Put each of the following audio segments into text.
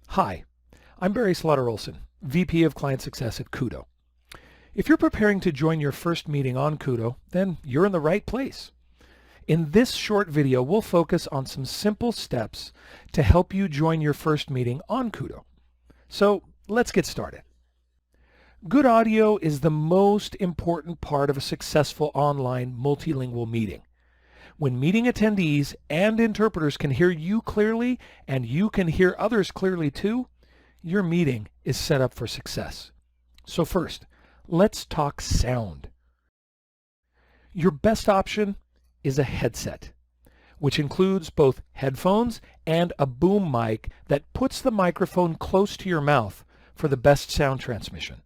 Hi, I'm Barry Slaughter-Olson, VP of Client Success at Kudo. If you're preparing to join your first meeting on Kudo, then you're in the right place. In this short video, we'll focus on some simple steps to help you join your first meeting on Kudo. So let's get started. Good audio is the most important part of a successful online multilingual meeting. When meeting attendees and interpreters can hear you clearly and you can hear others clearly too, your meeting is set up for success. So first, let's talk sound. Your best option is a headset, which includes both headphones and a boom mic that puts the microphone close to your mouth for the best sound transmission.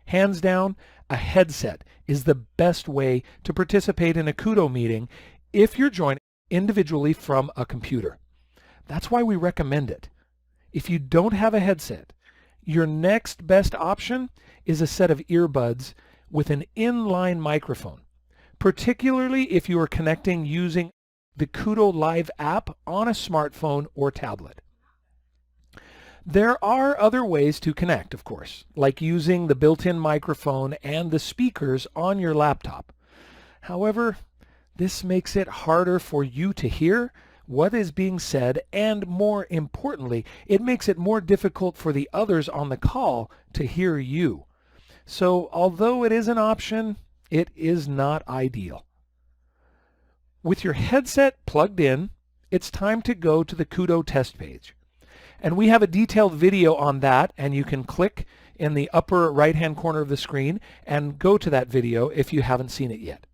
Hands down, a headset is the best way to participate in a Kudo meeting if you're joining individually from a computer. That's why we recommend it. If you don't have a headset, your next best option is a set of earbuds with an inline microphone, particularly if you are connecting using the Kudo Live app on a smartphone or tablet. There are other ways to connect, of course, like using the built-in microphone and the speakers on your laptop. However, this makes it harder for you to hear what is being said, and more importantly, it makes it more difficult for the others on the call to hear you. So although it is an option, it is not ideal. With your headset plugged in, it's time to go to the Kudo test page. And we have a detailed video on that, and you can click in the upper right-hand corner of the screen and go to that video if you haven't seen it yet.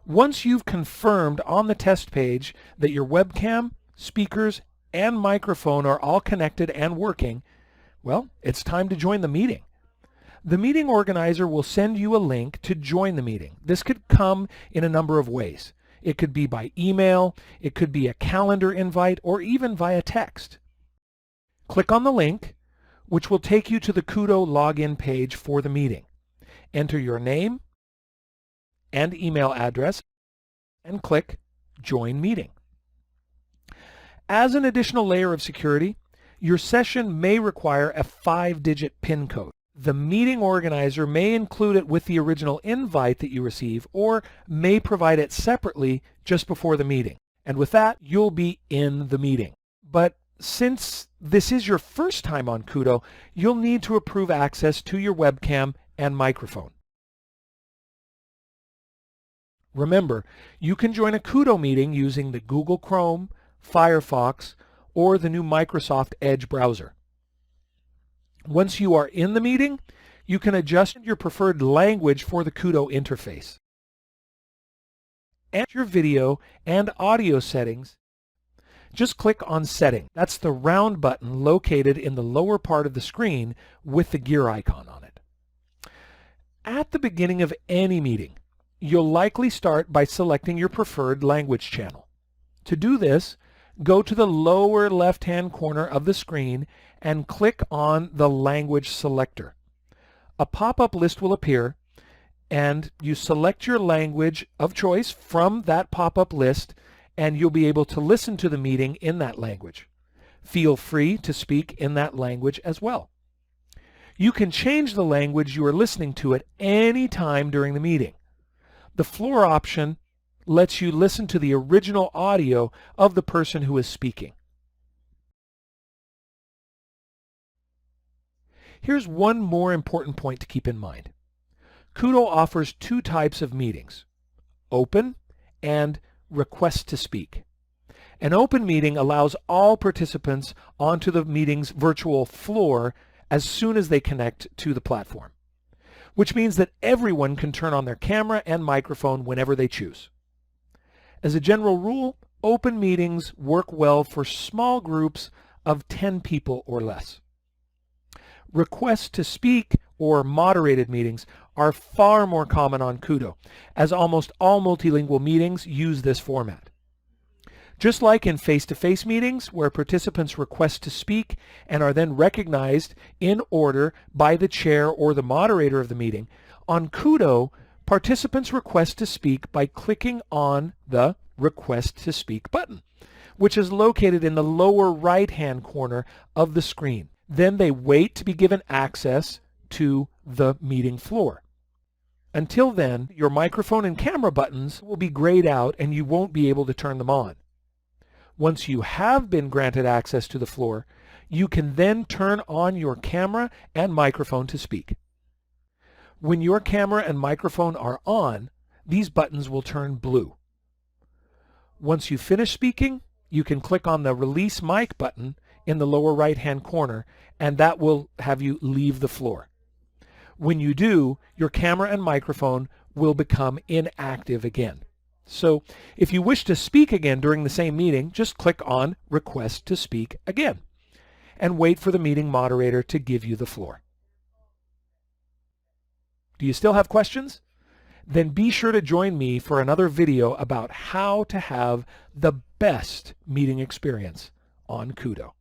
Once you've confirmed on the test page that your webcam, speakers, and microphone are all connected and working, well, it's time to join the meeting. The meeting organizer will send you a link to join the meeting. This could come in a number of ways. It could be by email, it could be a calendar invite, or even via text. Click on the link, which will take you to the Kudo login page for the meeting. Enter your name and email address and click Join Meeting. As an additional layer of security, your session may require a 5-digit PIN code. The meeting organizer may include it with the original invite that you receive, or may provide it separately just before the meeting. And with that, you'll be in the meeting. But since this is your first time on Kudo, you'll need to approve access to your webcam and microphone. Remember, you can join a Kudo meeting using the Google Chrome, Firefox, or the new Microsoft Edge browser. Once you are in the meeting, you can adjust your preferred language for the Kudo interface. Enter your video and audio settings. Just click on Setting. That's the round button located in the lower part of the screen with the gear icon on it. At the beginning of any meeting, you'll likely start by selecting your preferred language channel. To do this, go to the lower left-hand corner of the screen and click on the language selector. A pop-up list will appear, and you select your language of choice from that pop-up list, and you'll be able to listen to the meeting in that language. Feel free to speak in that language as well. You can change the language you are listening to at any time during the meeting. The floor option lets you listen to the original audio of the person who is speaking. Here's one more important point to keep in mind. Kudo offers two types of meetings: open and request to speak. An open meeting allows all participants onto the meeting's virtual floor as soon as they connect to the platform, which means that everyone can turn on their camera and microphone whenever they choose. As a general rule, open meetings work well for small groups of 10 people or less. Requests to speak or moderated meetings are far more common on Kudo, as almost all multilingual meetings use this format. Just like in face-to-face meetings, where participants request to speak and are then recognized in order by the chair or the moderator of the meeting, on Kudo, participants request to speak by clicking on the Request to Speak button, which is located in the lower right-hand corner of the screen. Then they wait to be given access to the meeting floor. Until then, your microphone and camera buttons will be grayed out and you won't be able to turn them on. Once you have been granted access to the floor, you can then turn on your camera and microphone to speak. When your camera and microphone are on, these buttons will turn blue. Once you finish speaking, you can click on the Release Mic button in the lower right-hand corner, and that will have you leave the floor. When you do, your camera and microphone will become inactive again. So if you wish to speak again during the same meeting, just click on Request to Speak Again and wait for the meeting moderator to give you the floor. Do you still have questions? Then be sure to join me for another video about how to have the best meeting experience on Kudo.